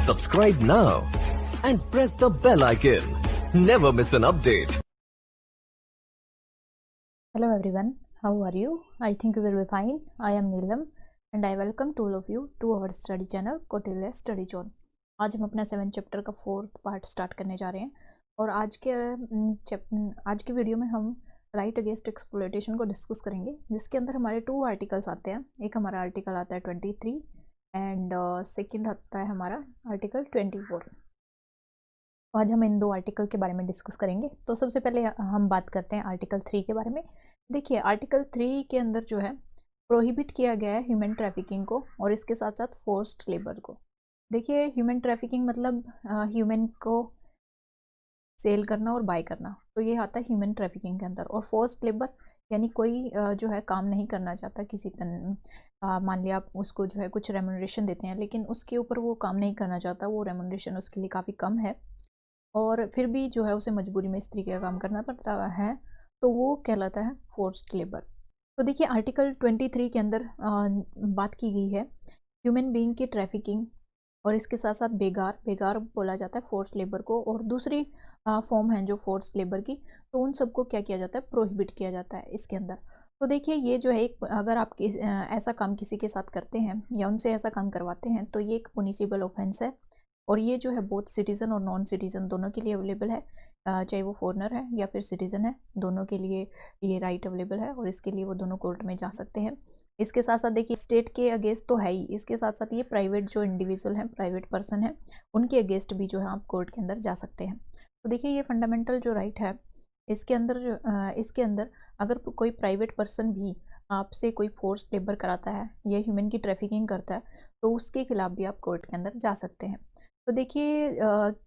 Subscribe now and press the bell icon. Never miss an update. Hello everyone, how are you? I think you will be fine. I am Neelam and I welcome all of you to our study channel Kautilya Study Zone. आज हम अपना 7 chapter का 4th part start करने जा रहे हैं और आज के वीडियो में हम राइट अगेंस्ट एक्सप्लॉयटेशन को डिस्कस करेंगे, जिसके अंदर हमारे 2 आर्टिकल्स आते हैं. एक हमारा आर्टिकल आता है 23 एंड सेकेंड आता है हमारा आर्टिकल 24. आज हम इन 2 आर्टिकल के बारे में डिस्कस करेंगे. तो सबसे पहले हम बात करते हैं आर्टिकल 3 के बारे में. देखिए, आर्टिकल 3 के अंदर जो है प्रोहिबिट किया गया है ह्यूमन ट्रैफिकिंग को और इसके साथ साथ फोर्स्ड लेबर को. देखिए, ह्यूमन ट्रैफिकिंग मतलब ह्यूमन को सेल करना और बाय करना, तो ये आता है ह्यूमन ट्रैफिकिंग के अंदर. और फोर्स्ड लेबर यानी कोई जो है काम नहीं करना चाहता किसी मान लिया आप उसको जो है कुछ रेम्यूनरेशन देते हैं, लेकिन उसके ऊपर वो काम नहीं करना चाहता, वो रेम्यूनरेशन उसके लिए काफ़ी कम है और फिर भी जो है उसे मजबूरी में इस तरीके का काम करना पड़ता है, तो वो कहलाता है फोर्स्ड लेबर. तो देखिए, आर्टिकल 23 के अंदर बात की गई है ह्यूमन बीइंग की ट्रैफिकिंग और इसके साथ साथ बेगार बोला जाता है फोर्स्ड लेबर को, और दूसरी फॉर्म है जो फोर्स्ड लेबर की, तो उन सबको क्या किया जाता है, प्रोहिबिट किया जाता है इसके अंदर. तो देखिए, ये जो है एक अगर आप ऐसा काम किसी के साथ करते हैं या उनसे ऐसा काम करवाते हैं तो ये एक पुनिशेबल ऑफेंस है और ये जो है बोथ सिटीज़न और नॉन सिटीज़न दोनों के लिए अवेलेबल है. चाहे वो फॉरेनर है या फिर सिटीज़न है, दोनों के लिए ये राइट अवेलेबल है और इसके लिए वो दोनों कोर्ट में जा सकते हैं. इसके साथ साथ देखिए, स्टेट के अगेंस्ट तो है ही, इसके साथ साथ ये प्राइवेट जो इंडिविजुअल हैं, प्राइवेट पर्सन है, उनके अगेंस्ट भी जो है आप कोर्ट के अंदर जा सकते हैं. तो देखिए, ये फंडामेंटल जो राइट है इसके अंदर अगर कोई प्राइवेट पर्सन भी आपसे कोई फोर्स लेबर कराता है या ह्यूमन की ट्रैफिकिंग करता है तो उसके खिलाफ भी आप कोर्ट के अंदर जा सकते हैं. तो देखिए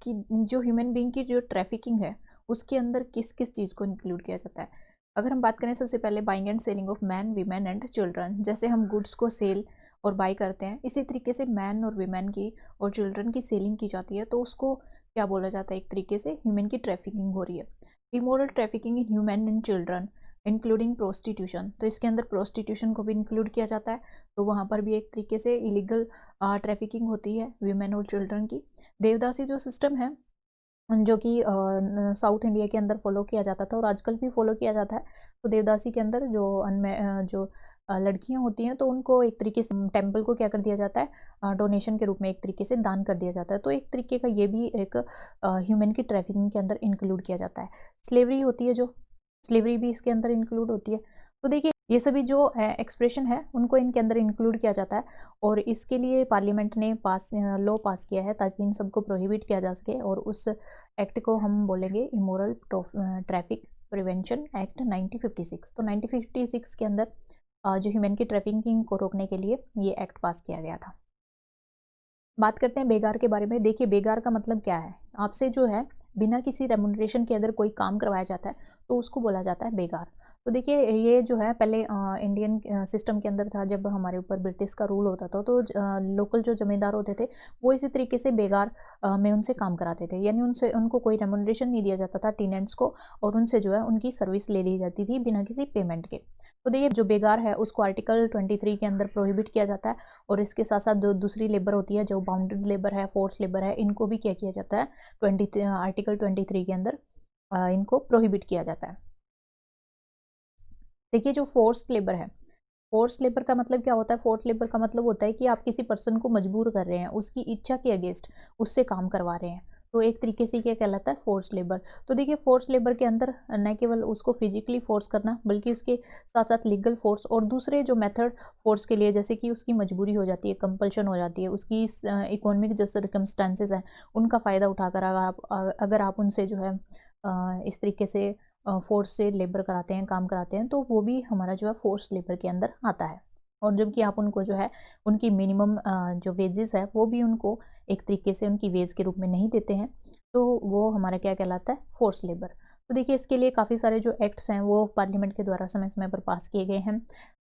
कि जो ह्यूमन बीइंग की जो ट्रैफिकिंग है उसके अंदर किस किस चीज़ को इंक्लूड किया जाता है. अगर हम बात करें सबसे पहले buying and selling of man, women and children, जैसे हम गुड्स को सेल और बाई करते हैं, इसी तरीके से मैन और वीमेन की और चिल्ड्रन की सेलिंग की जाती है, तो उसको क्या बोला जाता है, एक तरीके से ह्यूमन की ट्रैफिकिंग हो रही है. Immoral trafficking in human and children including prostitution, तो इसके अंदर प्रोस्टिट्यूशन को भी इंक्लूड किया जाता है, तो वहाँ पर भी एक तरीके से इलीगल ट्रैफिकिंग होती है वीमेन और चिल्ड्रन की. देवदासी जो सिस्टम है जो कि साउथ इंडिया के अंदर फॉलो किया जाता था और आजकल भी फॉलो किया जाता है, तो देवदासी के अंदर जो लड़कियां होती हैं तो उनको एक तरीके से टेम्पल को क्या कर दिया जाता है, डोनेशन के रूप में एक तरीके से दान कर दिया जाता है. तो एक तरीके का ये भी एक ह्यूमन की ट्रैफिकिंग के अंदर इंक्लूड किया जाता है. स्लेवरी होती है, जो स्लेवरी भी इसके अंदर इंक्लूड होती है. तो देखिए, ये सभी जो एक्सप्रेशन है उनको इनके अंदर इंक्लूड किया जाता है और इसके लिए पार्लियामेंट ने लॉ पास किया है ताकि इन सबको प्रोहिबिट किया जा सके, और उस एक्ट को हम बोलेंगे इमोरल ट्रैफिक प्रिवेंशन एक्ट 1956. तो 1956 के अंदर जो ह्यूमन की ट्रैफिकिंग को रोकने के लिए ये एक्ट पास किया गया था. बात करते हैं बेगार के बारे में. देखिए, बेगार का मतलब क्या है, आपसे जो है बिना किसी रेम्यूनरेशन के अगर कोई काम करवाया जाता है तो उसको बोला जाता है बेगार. तो देखिए, ये जो है पहले इंडियन सिस्टम के अंदर था, जब हमारे ऊपर ब्रिटिश का रूल होता था, तो लोकल जो जमींदार होते थे वो इसी तरीके से बेगार में उनसे काम कराते थे, यानी उनको कोई रेम्यूनरेशन नहीं दिया जाता था टीनेंट्स को, और उनसे जो है उनकी सर्विस ले ली जाती थी बिना किसी पेमेंट के. तो देखिए, जो बेगार है उसको आर्टिकल 23 के अंदर प्रोहिबिट किया जाता है और इसके साथ साथ जो दूसरी लेबर होती है, जो बाउंडेड लेबर है, फोर्स लेबर है, इनको भी क्या किया जाता है, आर्टिकल 23 के अंदर इनको प्रोहिबिट किया जाता है. देखिए, जो फोर्स्ड लेबर है, फोर्स्ड लेबर का मतलब क्या होता है, फोर्स्ड लेबर का मतलब होता है कि आप किसी पर्सन को मजबूर कर रहे हैं, उसकी इच्छा के अगेंस्ट उससे काम करवा रहे हैं, तो एक तरीके से क्या कहलाता है, फोर्स्ड लेबर. तो देखिए, फोर्स्ड लेबर के अंदर न केवल उसको फिजिकली फोर्स करना बल्कि उसके साथ साथ लीगल फोर्स और दूसरे जो मेथड फोर्स के लिए, जैसे कि उसकी मजबूरी हो जाती है, कंपल्शन हो जाती है, उसकी इकोनॉमिक जो सर्कमस्टांसेस हैं उनका फ़ायदा उठाकर अगर आप उनसे जो है इस तरीके से फोर्स से लेबर कराते हैं, काम कराते हैं, तो वो भी हमारा जो है फोर्स लेबर के अंदर आता है. और जबकि आप उनको जो है उनकी मिनिमम जो वेजेस है वो भी उनको एक तरीके से उनकी वेज के रूप में नहीं देते हैं, तो वो हमारा क्या कहलाता है, फोर्स लेबर. तो देखिए, इसके लिए काफ़ी सारे जो एक्ट्स हैं वो पार्लियामेंट के द्वारा समय समय पर पास किए गए हैं.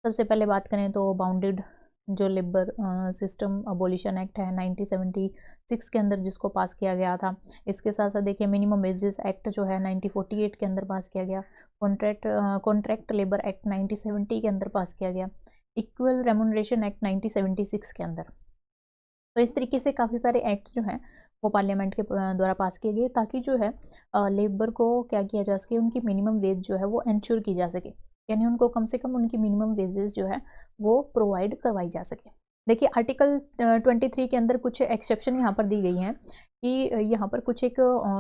सबसे पहले बात करें तो बाउंडेड जो लेबर सिस्टम अबोलिशन एक्ट है 1976 के अंदर, जिसको पास किया गया था. इसके साथ साथ देखिए, मिनिमम वेजेस एक्ट जो है 1948 के अंदर पास किया गया. कॉन्ट्रैक्ट लेबर एक्ट 1970 के अंदर पास किया गया. इक्वल रेम्यूनरेशन एक्ट 1976 के अंदर. तो इस तरीके से काफ़ी सारे एक्ट जो हैं वो पार्लियामेंट के द्वारा पास किए गए ताकि जो है लेबर को क्या किया जा सके, उनकी मिनिमम वेज जो है वो इंश्योर की जा सके, यानी उनको कम से कम उनकी मिनिमम वेजेस जो है वो प्रोवाइड करवाई जा सके। देखिए आर्टिकल 23 के अंदर कुछ एक्सेप्शन यहाँ पर दी गई हैं कि यहाँ पर कुछ एक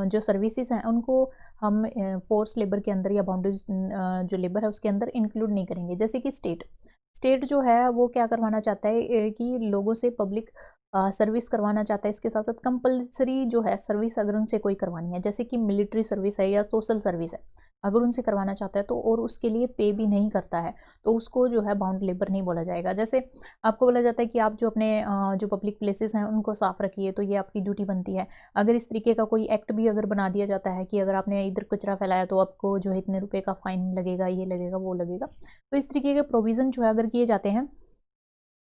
जो सर्विसेज हैं उनको हम फोर्स लेबर के अंदर या बाउंड्रीज जो लेबर है उसके अंदर इंक्लूड नहीं करेंगे। जैसे कि स्टेट जो है वो क्या करवाना चाहता है कि लोगों से पब्लिक सर्विस करवाना चाहता है, इसके साथ साथ कंपलसरी जो है सर्विस अगर उनसे कोई करवानी है, जैसे कि मिलिट्री सर्विस है या सोशल सर्विस है, अगर उनसे करवाना चाहता है तो और उसके लिए पे भी नहीं करता है तो उसको जो है बाउंड लेबर नहीं बोला जाएगा। जैसे आपको बोला जाता है कि आप जो अपने जो पब्लिक प्लेसेस हैं उनको साफ रखिए, तो ये आपकी ड्यूटी बनती है। अगर इस तरीके का कोई एक्ट भी अगर बना दिया जाता है कि अगर आपने इधर कचरा फैलाया तो आपको जो है इतने रुपए का फाइन लगेगा, ये लगेगा, वो लगेगा, तो इस तरीके के प्रोविज़न जो है अगर किए जाते हैं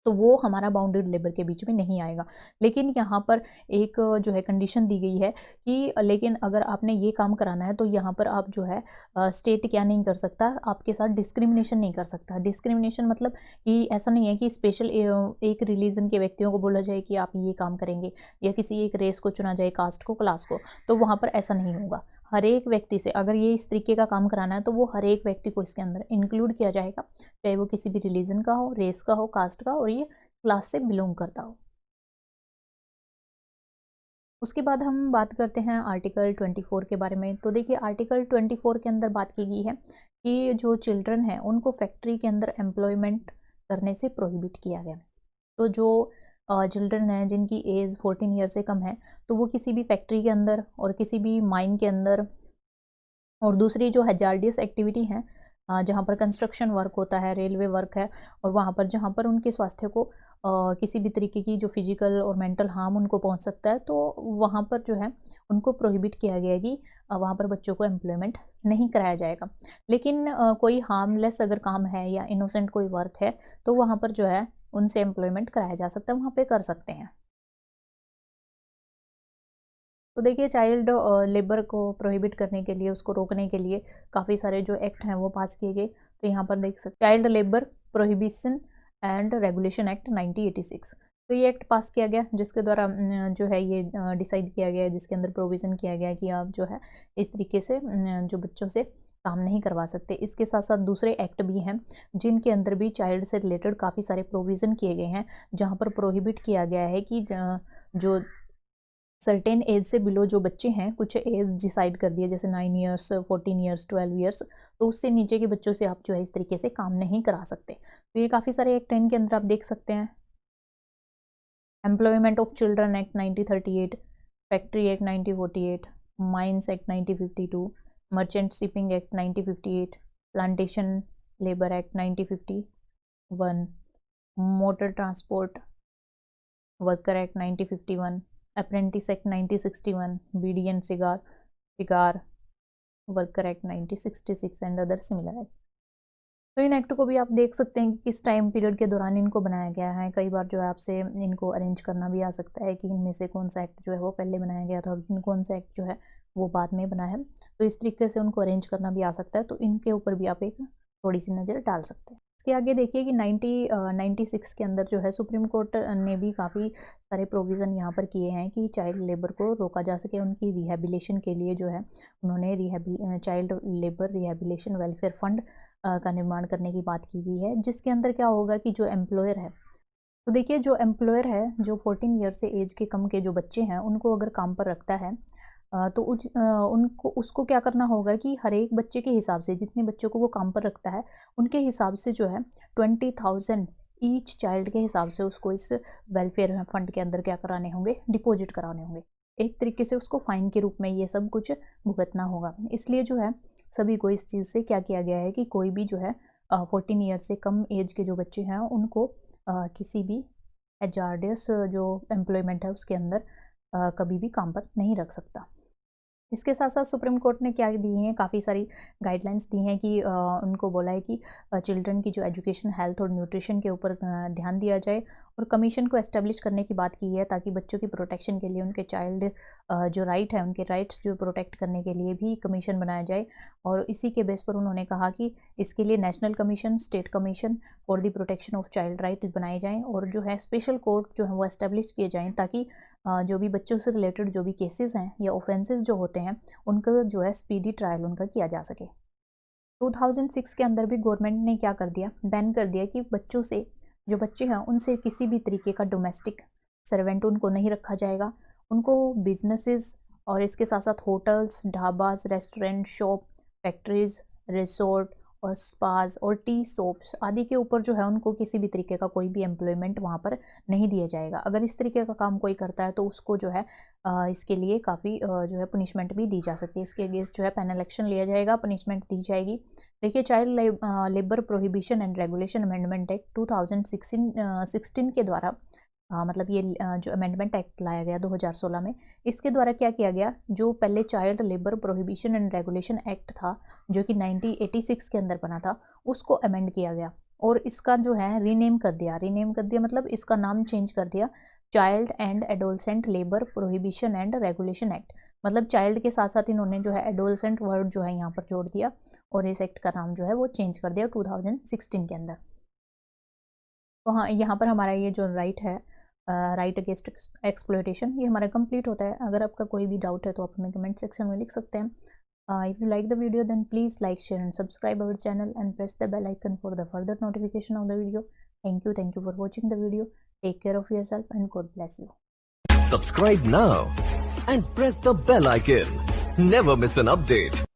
तो वो हमारा बाउंडेड लेबर के बीच में नहीं आएगा। लेकिन यहाँ पर एक जो है कंडीशन दी गई है कि लेकिन अगर आपने ये काम कराना है तो यहाँ पर आप जो है स्टेट क्या नहीं कर सकता, आपके साथ डिस्क्रिमिनेशन नहीं कर सकता। डिस्क्रिमिनेशन मतलब कि ऐसा नहीं है कि स्पेशल एक रिलीजन के व्यक्तियों को बोला जाए कि आप ये काम करेंगे, या किसी एक रेस को चुना जाए, कास्ट को, क्लास को, तो वहाँ पर ऐसा नहीं होगा। हर एक व्यक्ति से अगर ये इस तरीके का काम कराना है तो वो हर एक व्यक्ति को इसके अंदर इंक्लूड किया जाएगा, चाहे वो किसी भी रिलीजन का हो, रेस का हो, कास्ट का, और ये क्लास से बिलोंग करता हो। उसके बाद हम बात करते हैं आर्टिकल 24 के बारे में। तो देखिए आर्टिकल 24 के अंदर बात की गई है कि जो चिल्ड्रन है उनको फैक्ट्री के अंदर एम्प्लॉयमेंट करने से प्रोहिबिट किया गया। तो जो चिल्ड्रन हैं जिनकी एज 14 ईयर से कम है तो वो किसी भी फैक्ट्री के अंदर और किसी भी माइन के अंदर और दूसरी जो हैजार्डियस एक्टिविटी हैं जहाँ पर कंस्ट्रक्शन वर्क होता है, रेलवे वर्क है, और वहाँ पर जहाँ पर उनके स्वास्थ्य को किसी भी तरीके की जो फिजिकल और मेंटल हार्म उनको पहुँच सकता है, तो वहाँ पर जो है उनको प्रोहिबिट किया गया है कि वहाँ पर बच्चों को एम्प्लॉयमेंट नहीं कराया जाएगा। लेकिन कोई हार्मलेस अगर काम है या इनोसेंट कोई वर्क है तो वहाँ पर जो है उनसे एम्प्लॉयमेंट कराया जा सकता है, वहाँ पे कर सकते हैं। तो देखिए चाइल्ड लेबर को प्रोहिबिट करने के लिए, उसको रोकने के लिए काफ़ी सारे जो एक्ट हैं वो पास किए गए। तो यहाँ पर देख सकते child labour prohibition and regulation act 1986। तो ये एक्ट पास किया गया जिसके द्वारा जो है ये डिसाइड किया गया है, जिसके अंदर प्रोविज़न किया गया है कि आप जो है इस तरीके से जो बच्चों से काम नहीं करवा सकते। इसके साथ साथ दूसरे एक्ट भी हैं जिनके अंदर भी चाइल्ड से रिलेटेड काफ़ी सारे प्रोविज़न किए गए हैं, जहाँ पर प्रोहिबिट किया गया है कि जो सर्टेन एज से बिलो जो बच्चे हैं, कुछ एज डिसाइड कर दिए जैसे 9 ईयर्स, 14 ईयर्स, 12 ईयर्स, तो उससे नीचे के बच्चों से आप जो है इस तरीके से काम नहीं करा सकते। तो ये काफ़ी सारे एक्ट हैं, इनके अंदर आप देख सकते हैं। Employment of children act 1938, factory act 1948, mines act 1952, merchant shipping act 1958, plantation labour act 1951, motor transport worker act 1951, apprentice act 1961, beedi and cigar worker act 1966 and other similar act. तो इन एक्ट को भी आप देख सकते हैं कि किस टाइम पीरियड के दौरान इनको बनाया गया है। कई बार जो है आपसे इनको अरेंज करना भी आ सकता है कि इनमें से कौन सा एक्ट जो है वो पहले बनाया गया था और कौन सा एक्ट जो है वो बाद में बना है। तो इस तरीके से उनको अरेंज करना भी आ सकता है, तो इनके ऊपर भी आप एक थोड़ी सी नज़र डाल सकते हैं। इसके आगे देखिए कि 96 के अंदर जो है सुप्रीम कोर्ट ने भी काफ़ी सारे प्रोविज़न यहाँ पर किए हैं कि चाइल्ड लेबर को रोका जा सके। उनकी रिहेबिलिशन के लिए जो है उन्होंने चाइल्ड लेबर रिहेबिलिशन वेलफेयर फंड का निर्माण करने की बात की गई है, जिसके अंदर क्या होगा कि जो एम्प्लॉयर है, तो देखिए जो एम्प्लॉयर है जो 14 ईयर से एज के कम के जो बच्चे हैं उनको अगर काम पर रखता है तो उनको उसको क्या करना होगा कि हर एक बच्चे के हिसाब से, जितने बच्चों को वो काम पर रखता है उनके हिसाब से जो है 20,000 ईच चाइल्ड के हिसाब से उसको इस वेलफेयर फंड के अंदर क्या कराने होंगे, डिपॉजिट कराने होंगे। एक तरीके से उसको फाइन के रूप में ये सब कुछ भुगतना होगा। इसलिए जो है सभी को इस चीज़ से क्या किया गया है कि कोई भी जो है 14 ईयर से कम एज के जो बच्चे हैं उनको किसी भी एजार्डियस जो एम्प्लॉयमेंट है उसके अंदर कभी भी काम पर नहीं रख सकता। इसके साथ साथ सुप्रीम कोर्ट ने क्या दी हैं, काफ़ी सारी गाइडलाइंस दी हैं कि उनको बोला है कि चिल्ड्रन की जो एजुकेशन, हेल्थ और न्यूट्रिशन के ऊपर ध्यान दिया जाए, और कमीशन को एस्टेब्लिश करने की बात की है ताकि बच्चों की प्रोटेक्शन के लिए उनके चाइल्ड जो राइट है, उनके राइट्स जो प्रोटेक्ट करने के लिए भी कमीशन बनाया जाए। और इसी के बेस पर उन्होंने कहा कि इसके लिए national commission, state commission for the protection of child right बनाए जाएँ, और जो है स्पेशल कोर्ट जो है वो एस्टेब्लिश किए जाएँ ताकि जो भी बच्चों से रिलेटेड जो भी केसेस हैं या ऑफेंसेस जो होते हैं उनका जो है स्पीडी ट्रायल उनका किया जा सके। 2006 के अंदर भी गवर्नमेंट ने क्या कर दिया, बैन कर दिया कि बच्चों से, जो बच्चे हैं उनसे किसी भी तरीके का डोमेस्टिक सर्वेंट उनको नहीं रखा जाएगा। उनको बिजनेसेस और इसके साथ साथ hotels, dhabas, restaurant, shop, factories, resort और स्पाज और टी सोप्स आदि के ऊपर जो है उनको किसी भी तरीके का कोई भी एम्प्लॉयमेंट वहाँ पर नहीं दिया जाएगा। अगर इस तरीके का काम कोई करता है तो उसको जो है इसके लिए काफ़ी जो है पनिशमेंट भी दी जा सकती है। इसके अगेंस्ट जो है पेनल एक्शन लिया जाएगा, पनिशमेंट दी जाएगी। देखिए, child labour prohibition and regulation amendment act 2016 के द्वारा मतलब ये जो अमेंडमेंट एक्ट लाया गया 2016 में, इसके द्वारा क्या किया गया, जो पहले child labour prohibition and regulation act था जो कि 1986 के अंदर बना था, उसको अमेंड किया गया और इसका जो है रीनेम कर दिया मतलब इसका नाम चेंज कर दिया, child and adolescent labour prohibition and regulation act. मतलब चाइल्ड के साथ साथ इन्होंने जो है एडोलसेंट वर्ड जो है यहाँ पर जोड़ दिया और इस एक्ट का नाम जो है वो चेंज कर दिया 2016 के अंदर। तो हाँ, यहाँ पर हमारा ये जो राइट है, राइट अगेंस्ट एक्सप्लॉयटेशन, ये हमारा कंप्लीट होता है। अगर आपका कोई भी डाउट है तो आप हमें कमेंट सेक्शन में लिख सकते हैं। If you like the video then please like, share and subscribe our channel and press the bell icon for the further notification of the video. Thank you for watching the video. Take care of yourself and God bless you. Subscribe now and press the bell icon. Never miss an update.